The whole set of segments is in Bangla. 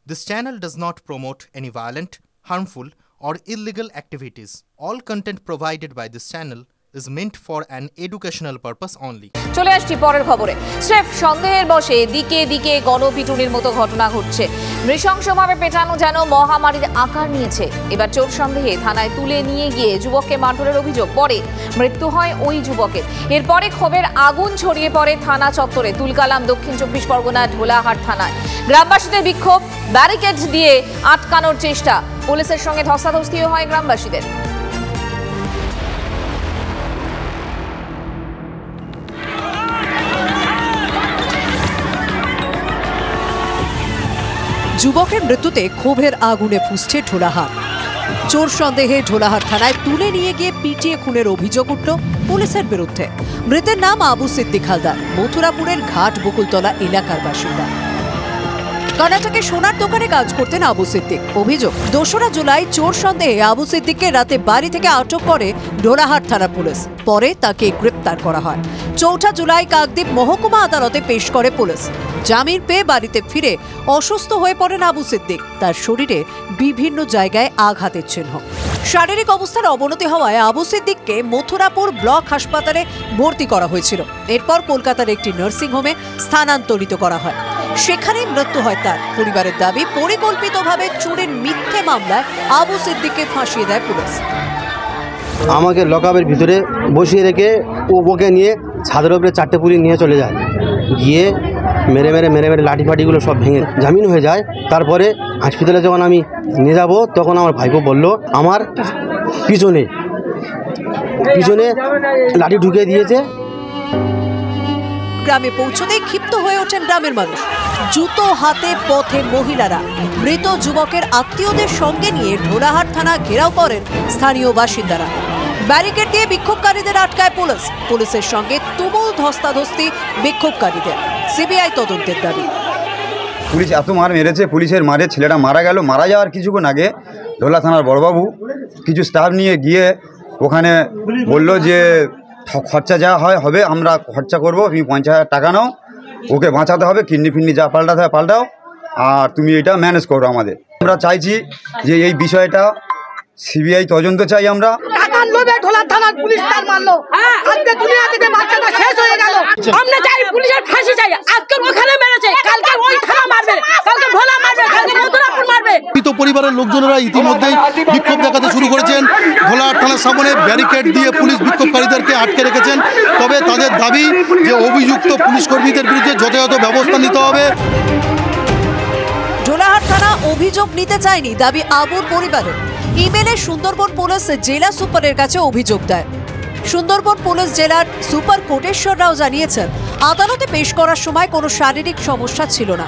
This channel does not promote any violent, harmful, or illegal activities. All content provided by this channel is meant for an educational purpose only. চলে আসছি পরের খবরে। স্রেফ সন্দেহের বশে দিকে দিকে গণপিটুনির মতো ঘটনা ঘটছে। নৃশংসভাবে পেটানো যেন মহামারীর আকার নিয়েছে। এবার চোর সন্দেহে থানায় তুলে নিয়ে গিয়ে যুবককে মারধরের অভিযোগ, পরে মৃত্যু হয় ওই যুবকের। এরপরে ক্ষোভের আগুন ছড়িয়ে পড়ে থানা চত্বরে। তুলকালাম দক্ষিণ 24 পরগনা ঢোলাহাট থানায়। গ্রামবাসীদের বিক্ষোভ, ব্যারিকেড দিয়ে আটকানোর চেষ্টা, পুলিশের সঙ্গে ধস্তাধস্তিও হয় গ্রামবাসীদের। যুবকের মৃত্যুতে ক্ষোভের আগুনে ফুঁসছে ঢোলাহাট। চোর সন্দেহে ঢোলাহাট থানায় তুলে নিয়ে গিয়ে পিটিয়ে খুনের অভিযোগ উঠল পুলিশের বিরুদ্ধে। মৃতের নাম আবু সিদ্দিক হালদার, মথুরাপুরের ঘাট বকুলতলা এলাকার বাসিন্দা। কর্ণাটকে সোনার দোকানে কাজ করতেন আবু সিদ্দিক। অভিযোগ, 2রা জুলাই চোর সন্দেহে আবু সিদ্দিককে রাতে বাড়ি থেকে আটক করে ঢোলাহাট থানা পুলিশ। পরে তাকে গ্রেপ্তার করা হয়। 4 জুলাই কাকদ্বীপ মহকুমা আদালতে পেশ করে পুলিশ। জামিন পেয়ে বাড়িতে ফিরে অসুস্থ হয়ে পড়েন আবু সিদ্দিক। তার শরীরে বিভিন্ন জায়গায় আঘাতের চিহ্ন। শারীরিক অবস্থার অবনতি হওয়ায় আবু সিদ্দিককে মথুরাপুর ব্লক হাসপাতালে ভর্তি করা হয়েছিল। এরপর কলকাতার একটি নার্সিংহোমে স্থানান্তরিত করা হয়। সেখানেই মৃত্যু হয় তার। পরিবারের দাবি, পরিকল্পিতভাবে চোরের মিথ্যে মামলায় আবু সিদ্দিককে ফাঁসিয়ে দেয় পুলিশ। আমাকে লকআপের ভিতরে বসিয়ে রেখে ওকে নিয়ে ছাদের উপরে 4টে পুলিশ নিয়ে চলে যায়। গিয়ে মেরে মেরে লাঠি ফাটিগুলো সব ভেঙে জামিন হয়ে যায়। তারপরে হসপিটালে যখন আমি নিয়ে যাব, তখন আমার ভাইপো বলল আমার পিছনে লাঠি ঢুকিয়ে দিয়েছে। গ্রামে পৌঁছতেই ক্ষিপ্ত হয়ে ওঠেন গ্রামের মানুষ। জুতো হাতে পথে মহিলারা। মৃত যুবকের আত্মীয়দের সঙ্গে নিয়ে ঢোলাহাট থানা ঘেরাও করেন স্থানীয় বাসিন্দারা। ব্যারিকেড দিয়ে বিক্ষোভকারীদের আটকায় পুলিশ। পুলিশের সঙ্গে তুমুল ধস্তাধস্তি বিক্ষোভকারীদের। সিবিআই তদন্তের দাবি। পুলিশ এত মার মেরেছে, পুলিশের মারে ছেলেটা মারা গেল। মারা যাওয়ার কিছুক্ষণ আগে ঢোলা থানার বড়বাবু কিছু স্টাফ নিয়ে গিয়ে ওখানে বলল যে খরচা যা হবে আমরা খরচা করবো, তুমি 50,000 টাকা নাও, ওকে বাঁচাতে হবে, কিডনি যা পাল্টাতে হয় পাল্টাও, আর তুমি এটা ম্যানেজ করো আমাদের। আমরা চাইছি যে এই বিষয়টা সিবিআই তদন্ত চাই। আমরা পরিবারের লোকজনেরা ইতিমধ্যেই বিক্ষোভ দেখাতে শুরু করেছেন। ঢোলাহাট থানার সামনে ব্যারিকেড দিয়ে পুলিশ বিক্ষোভকারীদেরকে আটকে রেখেছেন। তবে তাদের দাবি যে অভিযুক্ত পুলিশ কর্মীদের বিরুদ্ধে যথাযথ ব্যবস্থা নিতে হবে। ঢোলাহাট থানা অভিযোগ নিতে চায়নি, দাবি আবুর পরিবারের। ইমেলে সুন্দরবন পুলিশ জেলা সুপারের কাছে অভিযোগ দেয়। সুন্দরবন পুলিশ জেলার সুপার কোটেশ্বর রাও জানিয়েছেন, আদালতে পেশ করার সময় কোনো শারীরিক সমস্যা ছিল না।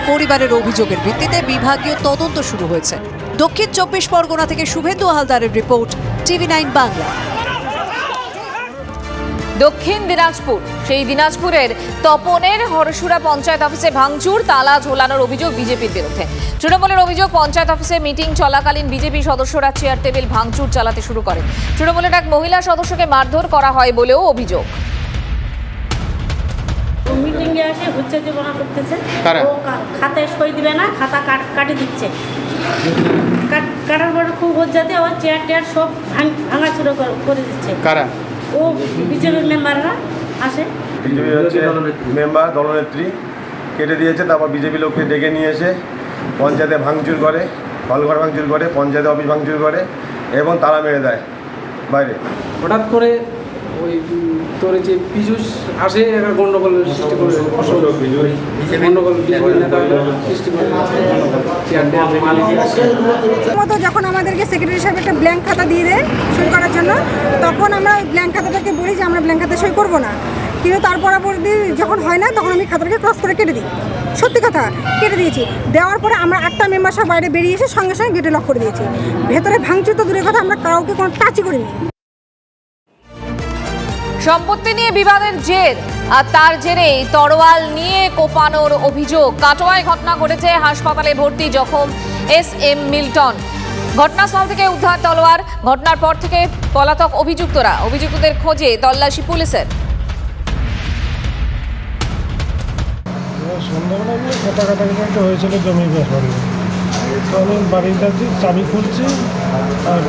পরিবারের অভিযোগের ভিত্তিতে বিভাগীয় তদন্ত শুরু হয়েছে। দক্ষিণ 24 পরগনা থেকে শুভেন্দু হালদারের রিপোর্ট, TV9 বাংলা। দক্ষিণ দিনাজপুর, সেই দিনাজপুরের তপনের হরসুরা পঞ্চায়েত অফিসে ভাঙচুর, তালা ঝোলানোর অভিযোগ বিজেপির বিরুদ্ধে। তৃণমূলের অভিযোগ, পঞ্চায়েত অফিসে মিটিং চলাকালীন বিজেপি সদস্যরা চেয়ার টেবিল ভাঙচুর চালাতে শুরু করে। তৃণমূলের এক মহিলা সদস্যকে মারধর করা হয় বলেও অভিযোগ। মিটিংয়ে এসে উচ্চজীবনা করতেছে, ও খাতায় সই দিবে না, খাতা কাটে দিচ্ছে। কাটার পর খুব হজ্জাতে ও চেয়ার টেয়ার সব ভাঙাচুরো করে দিচ্ছে। কারা? ও বিজেপির মেম্বাররা আসে। বিজেপি হচ্ছে মেম্বার, দলনেত্রী কেটে দিয়েছে। তারপর বিজেপি লোককে ডেকে নিয়ে এসে পঞ্চায়েতে ভাঙচুর করে, হলঘর ভাঙচুর করে, পঞ্চায়েতে অফিস ভাঙচুর করে এবং তালা মেরে দেয় বাইরে। হঠাৎ করে ওই তোর যে পীযূষ আসে, একটা গণ্ডগোলের সৃষ্টি করে, গণ্ডগোল সৃষ্টি করে। যখন আমাদেরকে সেক্রেটারি সাহেব একটা ব্ল্যাঙ্ক খাতা দিয়ে দেয় সই করার জন্য, তখন আমরা ব্ল্যাঙ্ক খাতাটাকে বলি যে আমরা ব্ল্যাঙ্ক খাতা সই করবো না। কিন্তু তার পরবর্তী যখন হয় না, তখন আমি খাতাটাকে ক্রস করে কেটে দিই। সত্যি কথা, কেটে দিয়েছি। দেওয়ার পরে আমরা 8টা মেম্বার সব বাইরে বেরিয়ে এসে সঙ্গে সঙ্গে গেটে লক করে দিয়েছি। ভেতরে ভাঙচুর তো দূরের কথা, আমরা কাউকে কোনো টাচই করিনি। সম্পত্তি নিয়ে বিবাদের জের, আর তার জেরেই তরোয়াল নিয়ে কোপানোর অভিযোগ। কাটোয়ায় ঘটনা ঘটেছে। হাসপাতালে ভর্তি জখম SM মিল্টন। ঘটনাস্থল থেকে উদ্ধার তলোয়ার। ঘটনার পর থেকে পলাতক অভিযুক্তরা। অভিযুক্তদের খোঁজে তল্লাশি পুলিশের। সন্ধ্যাবেলা কথা কাটাকাটি হয়েছিল জমি ব্যাপারে। তো আমি বাড়ির কাছে চাবি খুলছি, আর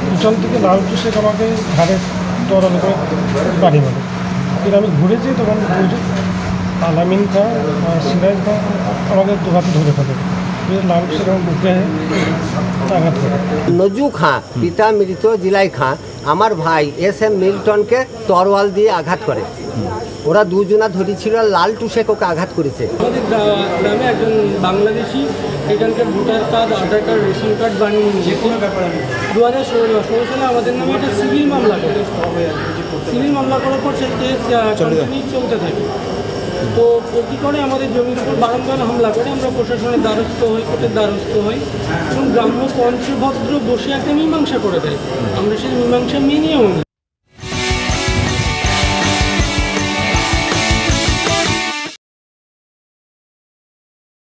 পিছন থেকে লালটু শেখ আমাকে ঘাড়ে দৌড়ানো করে বাড়ি মারে। কিন্তু আমি ঘুরেছি, তখন আলামিন খাঁ আর সিরাজ খাঁ আমাকে দু হাতে ধরে ফেলে। লালটু শেখ আমার বুকে আঘাত করে। নজু খাঁ পিতা মৃত জিলাই খাঁ আমার ভাই SM মিল্টনকে তরোয়াল দিয়ে আঘাত করে। ওরা দুজনা ধরেছিল, লালটু শেখ ওকে আঘাত করেছে। আমাদের গ্রামে একজন বাংলাদেশি এখানকার ভোটার কার্ড, আধার কার্ড, রেশন কার্ড বানিয়ে নিয়েছে। 2016 সালে আমাদের নামে একটা সিভিল মামলা করে। সিভিল মামলা করার পর সে কেস কন্টিনিউ চলতে থাকে। তো কী করে আমাদের জমির উপর বারংবার হামলা করে। আমরা প্রশাসনের দ্বারস্থ হই, কোর্টের দ্বারস্থ হই এবং গ্রাম্য পঞ্চভদ্র বসে একটা মীমাংসা করে দেয়। আমরা সেই মীমাংসা মেনেও নিই।